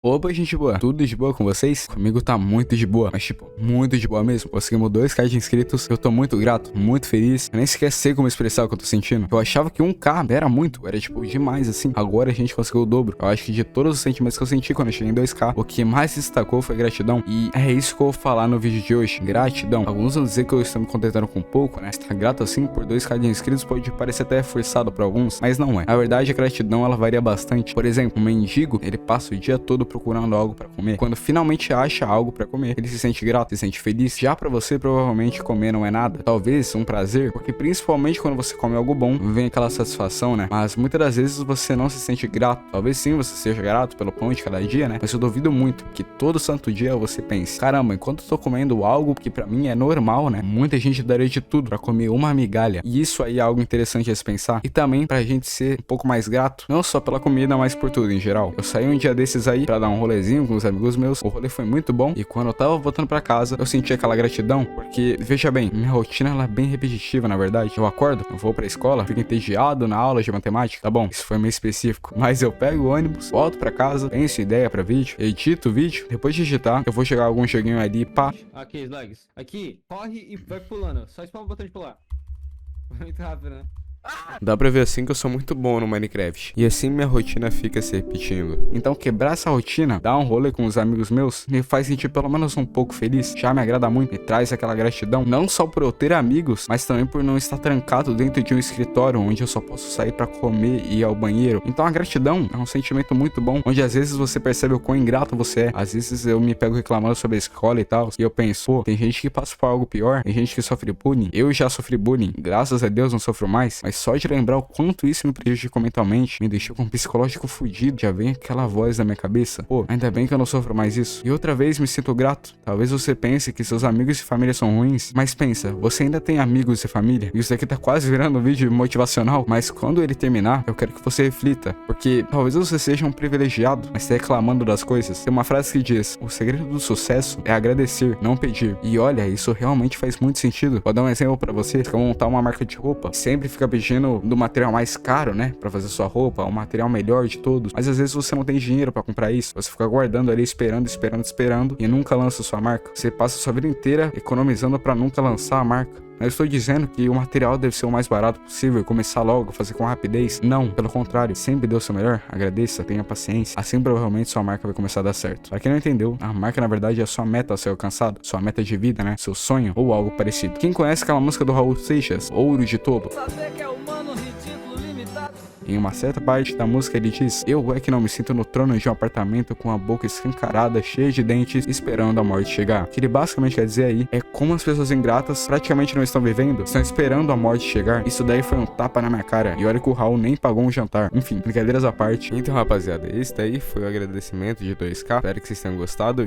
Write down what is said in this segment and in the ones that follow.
Opa, gente boa, tudo de boa com vocês? Comigo tá muito de boa, mas tipo, muito de boa mesmo. Conseguimos 2k de inscritos, eu tô muito grato, muito feliz. Eu nem sequer sei como expressar o que eu tô sentindo. Eu achava que 1k era muito, era tipo demais assim. Agora a gente conseguiu o dobro. Eu acho que de todos os sentimentos que eu senti quando eu cheguei em 2k, o que mais se destacou foi gratidão. E é isso que eu vou falar no vídeo de hoje, gratidão. Alguns vão dizer que eu estou me contentando com pouco, né? Estar grato assim por 2k de inscritos pode parecer até forçado pra alguns, mas não é. Na verdade, a gratidão ela varia bastante. Por exemplo, um mendigo, ele passa o dia todo procurando algo pra comer. Quando finalmente acha algo pra comer, ele se sente grato, se sente feliz. Já pra você, provavelmente comer não é nada, talvez um prazer, porque principalmente quando você come algo bom, vem aquela satisfação, né? Mas muitas das vezes você não se sente grato. Talvez sim você seja grato pelo pão de cada dia, né? Mas eu duvido muito que todo santo dia você pense: caramba, enquanto eu tô comendo algo que pra mim é normal, né? Muita gente daria de tudo pra comer uma migalha. E isso aí é algo interessante a se pensar. E também pra gente ser um pouco mais grato, não só pela comida, mas por tudo em geral. Eu saí um dia desses aí pra dar um rolezinho com os amigos meus. O rolê foi muito bom. E quando eu tava voltando pra casa, eu senti aquela gratidão. Porque, veja bem, minha rotina ela é bem repetitiva, na verdade. Eu acordo, eu vou pra escola, fico entediado na aula de matemática. Tá bom, isso foi meio específico. Mas eu pego o ônibus, volto pra casa, penso ideia pra vídeo, edito o vídeo. Depois de editar, eu vou jogar algum joguinho ali, pá. Aqui, Slugs. Aqui, corre e vai pulando. Só spam o botão de pular. Muito rápido, né? Dá pra ver assim que eu sou muito bom no Minecraft. E assim minha rotina fica se repetindo. Então quebrar essa rotina, dar um rolê com os amigos meus, me faz sentir pelo menos um pouco feliz. Já me agrada muito, me traz aquela gratidão. Não só por eu ter amigos, mas também por não estar trancado dentro de um escritório onde eu só posso sair pra comer e ir ao banheiro. Então a gratidão é um sentimento muito bom, onde às vezes você percebe o quão ingrato você é. Às vezes eu me pego reclamando sobre a escola e tal, e eu penso: pô, tem gente que passa por algo pior, tem gente que sofre bullying. Eu já sofri bullying, graças a Deus não sofro mais, mas só de lembrar o quanto isso me prejudicou mentalmente, me deixou com um psicológico fudido, já vem aquela voz na minha cabeça: pô, ainda bem que eu não sofro mais isso. E outra vez me sinto grato. Talvez você pense que seus amigos e família são ruins, mas pensa, você ainda tem amigos e família. E isso daqui tá quase virando um vídeo motivacional, mas quando ele terminar, eu quero que você reflita, porque talvez você seja um privilegiado, mas tá reclamando das coisas. Tem uma frase que diz: o segredo do sucesso é agradecer, não pedir. E olha, isso realmente faz muito sentido. Vou dar um exemplo pra você. Você quer montar uma marca de roupa, sempre fica pedindo do material mais caro, né, pra fazer sua roupa, o material melhor de todos, mas às vezes você não tem dinheiro pra comprar isso, você fica guardando ali, esperando e nunca lança sua marca. Você passa sua vida inteira economizando pra nunca lançar a marca. Eu estou dizendo que o material deve ser o mais barato possível e começar logo, fazer com rapidez. Não, pelo contrário, sempre dê o seu melhor, agradeça, tenha paciência. Assim provavelmente sua marca vai começar a dar certo. Pra quem não entendeu, a marca na verdade é a sua meta a ser alcançada, sua meta de vida, né, seu sonho ou algo parecido. Quem conhece aquela música do Raul Seixas, Ouro de Tolo? Saber que é humano, ridículo, limitado. Em uma certa parte da música ele diz: eu é que não me sinto no trono de um apartamento com a boca escancarada, cheia de dentes, esperando a morte chegar. O que ele basicamente quer dizer aí é como as pessoas ingratas praticamente não estão vivendo, estão esperando a morte chegar. Isso daí foi um tapa na minha cara. E olha que o Raul nem pagou um jantar. Enfim, brincadeiras à parte. Então, rapaziada, esse daí foi o agradecimento de 2k. Espero que vocês tenham gostado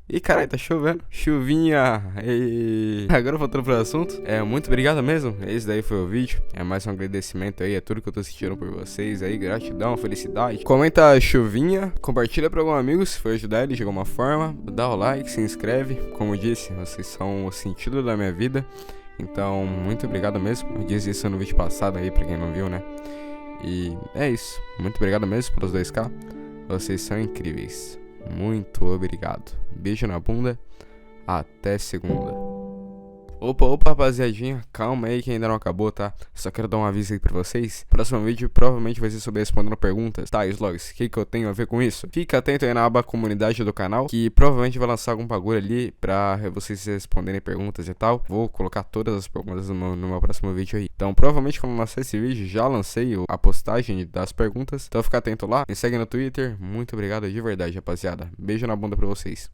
e caralho, tá chovendo. Chuvinha. E agora voltando pro assunto. Muito obrigado mesmo. Esse daí foi o vídeo. É mais um agradecimento aí. É tudo que eu tô sentindo por vocês aí. Gratidão, felicidade. Comenta a chuvinha. Compartilha pra algum amigo se for ajudar ele de alguma forma. Dá o like, se inscreve. Como eu disse, vocês são o sentido da minha vida. Então, muito obrigado mesmo. Eu disse isso no vídeo passado aí, pra quem não viu, né? E é isso. Muito obrigado mesmo pelos 2k. Vocês são incríveis. Muito obrigado. Beijo na bunda. Até segunda. Opa, rapaziadinha, calma aí que ainda não acabou, tá? Só quero dar um aviso aí pra vocês. Próximo vídeo provavelmente vai ser sobre respondendo perguntas. Tá, Slogs, o que eu tenho a ver com isso? Fica atento aí na aba comunidade do canal, que provavelmente vai lançar algum bagulho ali pra vocês responderem perguntas e tal. Vou colocar todas as perguntas no meu próximo vídeo aí. Então provavelmente quando lançar esse vídeo, já lancei a postagem das perguntas. Então fica atento lá, me segue no Twitter. Muito obrigado de verdade, rapaziada. Beijo na bunda pra vocês.